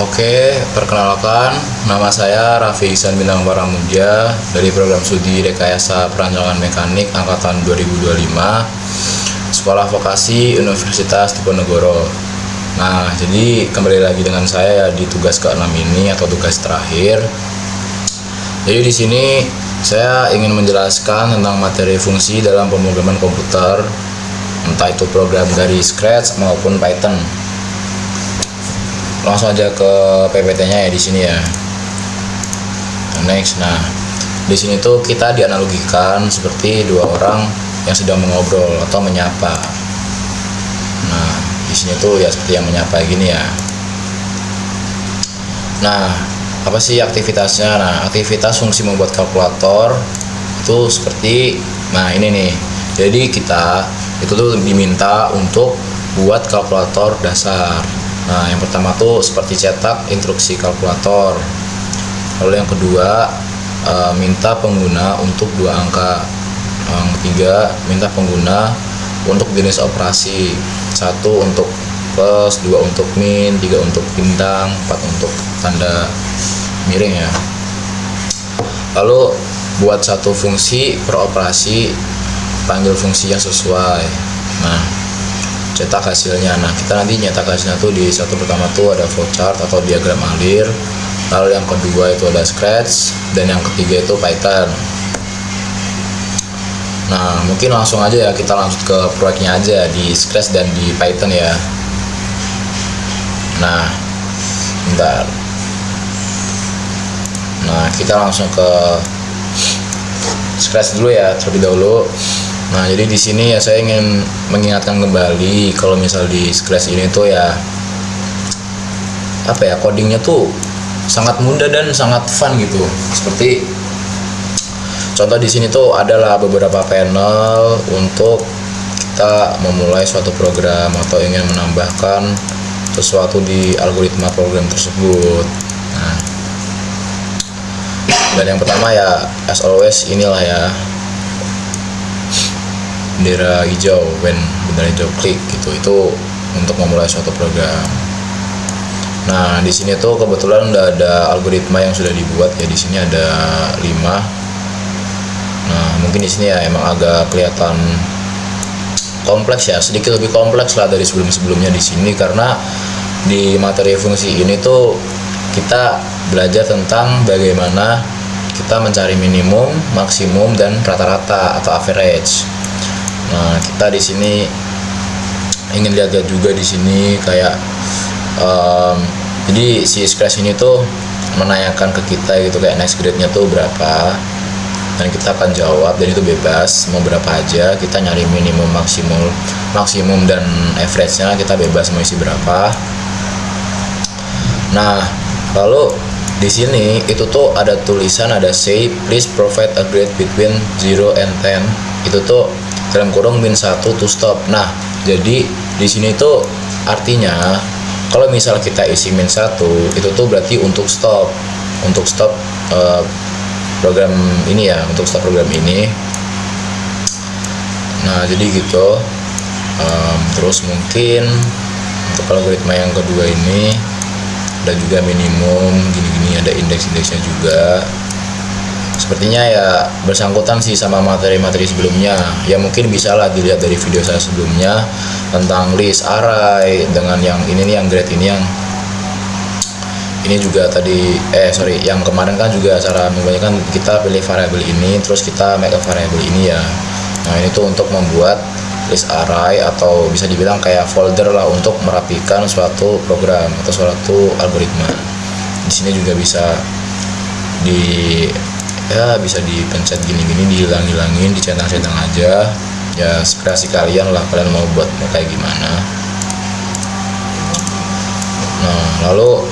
Oke, perkenalkan, nama saya Raffi Ihsan Bintang Paramuja dari program studi Rekayasa Perancangan Mekanik Angkatan 2025, Sekolah Vokasi Universitas Diponegoro. Nah, jadi kembali lagi dengan saya ya di tugas ke-6 ini atau tugas terakhir. Jadi di sini saya ingin menjelaskan tentang materi fungsi dalam pemrograman komputer, entah itu program dari Scratch maupun Python. Langsung aja ke PPT-nya ya di sini ya. Next, nah di sini tuh kita dianalogikan seperti dua orang yang sedang mengobrol atau menyapa. Nah di sini tuh ya seperti yang menyapa gini ya. Nah apa sih aktivitasnya? Nah aktivitas fungsi membuat kalkulator itu seperti, nah ini nih. Jadi kita itu tuh diminta untuk buat kalkulator dasar. Nah, yang pertama tuh seperti cetak instruksi kalkulator. Lalu yang kedua, minta pengguna untuk dua angka. Yang ketiga, minta pengguna untuk jenis operasi. 1 untuk plus, 2 untuk min, 3 untuk bintang, 4 untuk tanda miring ya. Lalu buat satu fungsi per operasi, panggil fungsi yang sesuai. Nah, cetak hasilnya. Nah kita nanti nyetak hasilnya tuh di satu pertama tuh ada flowchart atau diagram alir, lalu yang kedua itu ada Scratch, dan yang ketiga itu Python. Nah mungkin langsung aja ya, kita langsung ke proyeknya aja di Scratch dan di Python ya. Nah bentar, nah kita langsung ke Scratch dulu ya terlebih dahulu. Nah, jadi di sini ya saya ingin mengingatkan kembali kalau misal di Scratch ini tuh ya apa ya, codingnya tuh sangat mudah dan sangat fun gitu. Seperti contoh di sini tuh adalah beberapa panel untuk kita memulai suatu program atau ingin menambahkan sesuatu di algoritma program tersebut. Nah, dan yang pertama ya as always inilah ya, bendera hijau, bendera hijau klik gitu, itu untuk memulai suatu program. Nah di sini tuh kebetulan udah ada algoritma yang sudah dibuat ya, di sini ada 5. Nah mungkin di sini ya emang agak kelihatan kompleks ya, sedikit lebih kompleks lah dari sebelumnya di sini, karena di materi fungsi ini tuh kita belajar tentang bagaimana kita mencari minimum, maksimum, dan rata-rata atau average. Nah, kita di sini ingin lihat juga di sini kayak jadi si Scratch ini tuh menanyakan ke kita gitu kayak next grade-nya tuh berapa, dan kita akan jawab, dan itu bebas mau berapa aja. Kita nyari minimum, maksimum dan average-nya kita bebas mau isi berapa. Nah, lalu di sini itu tuh ada tulisan, ada say please provide a grade between 0 and 10. Itu tuh dalam kurung min 1 to stop. Nah, jadi di sini tuh artinya kalau misal kita isi min 1 itu tuh berarti untuk stop program ini ya, untuk stop program ini. Nah, jadi gitu. Terus mungkin untuk algoritma yang kedua ini ada juga minimum gini-gini, ada indeks-indeksnya juga. Sepertinya ya bersangkutan sih sama materi-materi sebelumnya ya, mungkin bisa lah dilihat dari video saya sebelumnya tentang list, array, dengan yang ini nih, yang grade ini juga tadi yang kemarin kan juga cara membacanya kan kita pilih variabel ini terus kita make a variabel ini ya. Nah ini tuh untuk membuat list array atau bisa dibilang kayak folder lah untuk merapikan suatu program atau suatu algoritma. Di sini juga bisa bisa dipencet gini-gini, dihilang-hilangin, dicentang-centang aja ya, kreasi kalian lah, kalian mau buat kayak gimana. Nah lalu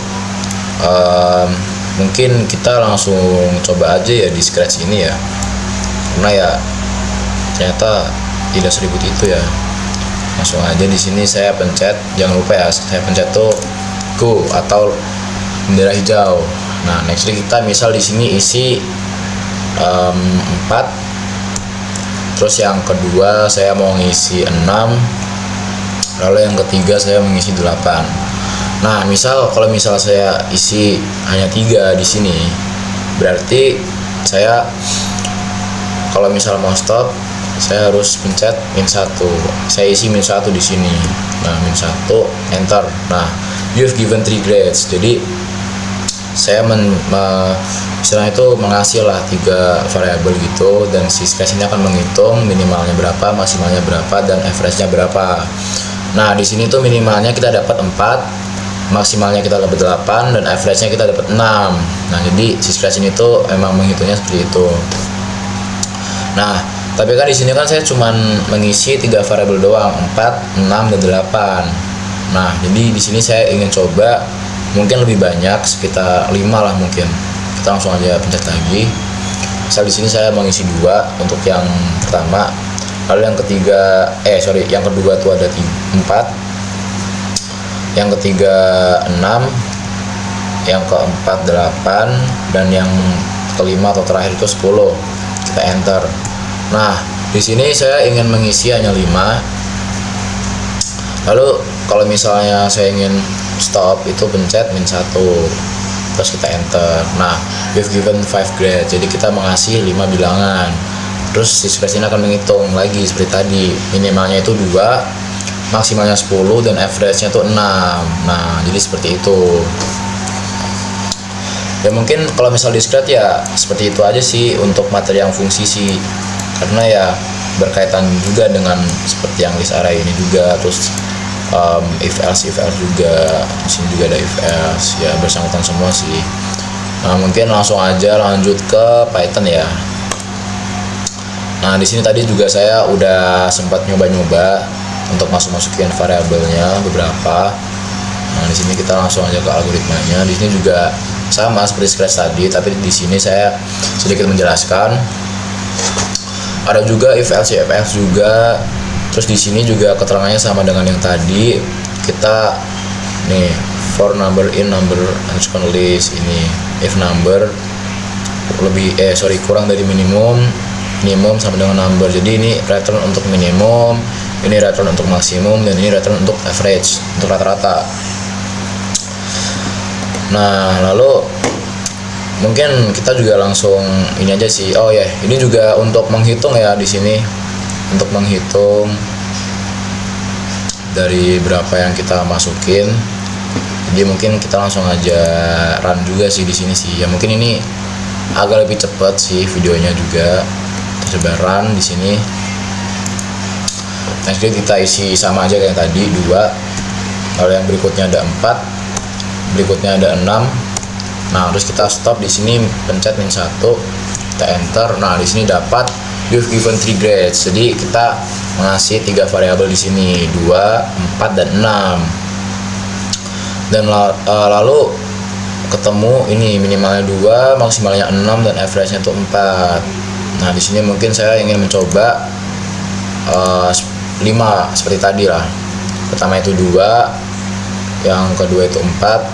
mungkin kita langsung coba aja ya di Scratch ini ya, karena ya ternyata tidak seribut itu ya. Langsung aja di sini saya pencet, jangan lupa ya saya pencet tuh go atau bendera hijau. Nah next kita misal di sini isi 4, terus yang kedua saya mau ngisi 6, lalu yang ketiga saya mengisi 8. Nah, kalau misal saya isi hanya 3 di sini, berarti saya kalau misal mau stop, saya harus pencet -1. Saya isi -1 di sini. Nah, -1, enter. Nah, you've given 3 grades. Jadi saya istilahnya itu mengasih lah 3 variabel gitu, dan si scratch ini akan menghitung minimalnya berapa, maksimalnya berapa, dan average-nya berapa. Nah, di sini tuh minimalnya kita dapat 4, maksimalnya kita dapat 8, dan average-nya kita dapat 6. Nah, jadi si scratch ini tuh emang menghitungnya seperti itu. Nah, tapi kan di sini kan saya cuman mengisi 3 variabel doang, 4, 6, dan 8. Nah, jadi di sini saya ingin coba mungkin lebih banyak, sekitar 5 lah mungkin. Kita langsung aja pencet lagi. Misal di sini saya mengisi 2 untuk yang pertama, lalu yang yang kedua tuh ada 4, yang ketiga 6, yang keempat 8, dan yang kelima atau terakhir itu 10. Kita enter. Nah, di sini saya ingin mengisi hanya 5. Lalu kalau misalnya saya ingin stop, itu pencet -1, terus kita enter. Nah, we've given 5 grade, jadi kita mengasih 5 bilangan. Terus si scratch ini akan menghitung lagi seperti tadi, minimalnya itu 2, maksimalnya 10, dan average-nya itu 6. Nah, jadi seperti itu. Ya mungkin kalau misal di scratch ya seperti itu aja sih untuk materi yang fungsi sih, karena ya berkaitan juga dengan seperti yang list array ini juga. Terus if else juga, di sini juga ada if else, ya bersangkutan semua sih. Nah, mungkin langsung aja lanjut ke Python ya. Nah, di sini tadi juga saya udah sempat nyoba-nyoba untuk masukin variabelnya beberapa. Nah, di sini kita langsung aja ke algoritmanya. Di sini juga sama seperti scratch tadi, tapi di sini saya sedikit menjelaskan. Ada juga if else juga. Terus di sini juga keterangannya sama dengan yang tadi. Kita nih for number in number unschool list, ini if number kurang dari minimum sama dengan number. Jadi ini return untuk minimum, ini return untuk maksimum, dan ini return untuk average, untuk rata-rata. Nah, lalu mungkin kita juga langsung ini aja sih. Oh ya, ini juga untuk menghitung ya di sini. Untuk menghitung dari berapa yang kita masukin. Jadi mungkin kita langsung aja run juga sih di sini sih. Ya mungkin ini agak lebih cepat sih videonya juga. Kita coba run di sini. Nah, kita isi sama aja kayak tadi 2. Lalu yang berikutnya ada 4. Berikutnya ada 6. Nah, terus kita stop di sini, pencet -1, kita enter. Nah, di sini dapat you've given 3 grades. Jadi kita mengasih 3 variabel di sini, 2, 4, dan 6. Dan lalu ketemu ini minimalnya 2, maksimalnya 6, dan average-nya itu 4. Nah, di sini mungkin saya ingin mencoba 5 seperti tadi lah. Pertama itu 2, yang kedua itu 4,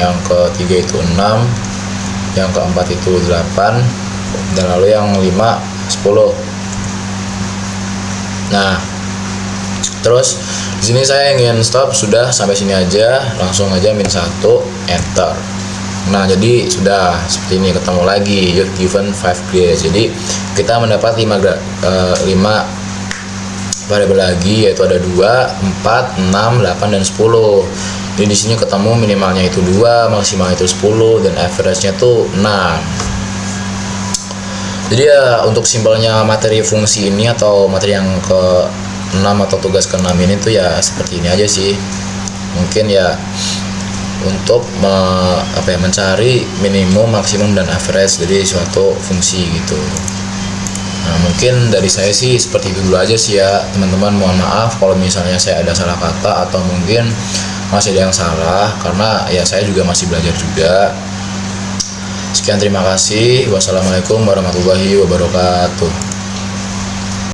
yang ketiga itu 6, yang keempat itu 8, dan lalu yang 5 10. Nah, terus di sini saya ingin stop, sudah sampai sini aja, langsung aja -1, enter. Nah, jadi sudah seperti ini, ketemu lagi you've given 5 grades. Jadi kita mendapat 5 variabel lagi, yaitu ada 2, 4, 6, 8, dan 10. Jadi di sini ketemu minimalnya itu 2, maksimalnya itu 10, dan average-nya tuh 6. Jadi ya untuk simpelnya materi fungsi ini atau materi yang ke-6 atau tugas ke-6 ini tuh ya seperti ini aja sih. Mungkin ya untuk mencari minimum, maksimum, dan average dari suatu fungsi gitu. Nah, mungkin dari saya sih seperti itu dulu aja sih ya teman-teman. Mohon maaf kalau misalnya saya ada salah kata atau mungkin masih ada yang salah, karena ya saya juga masih belajar juga. Sekian, terima kasih. Wassalamualaikum warahmatullahi wabarakatuh.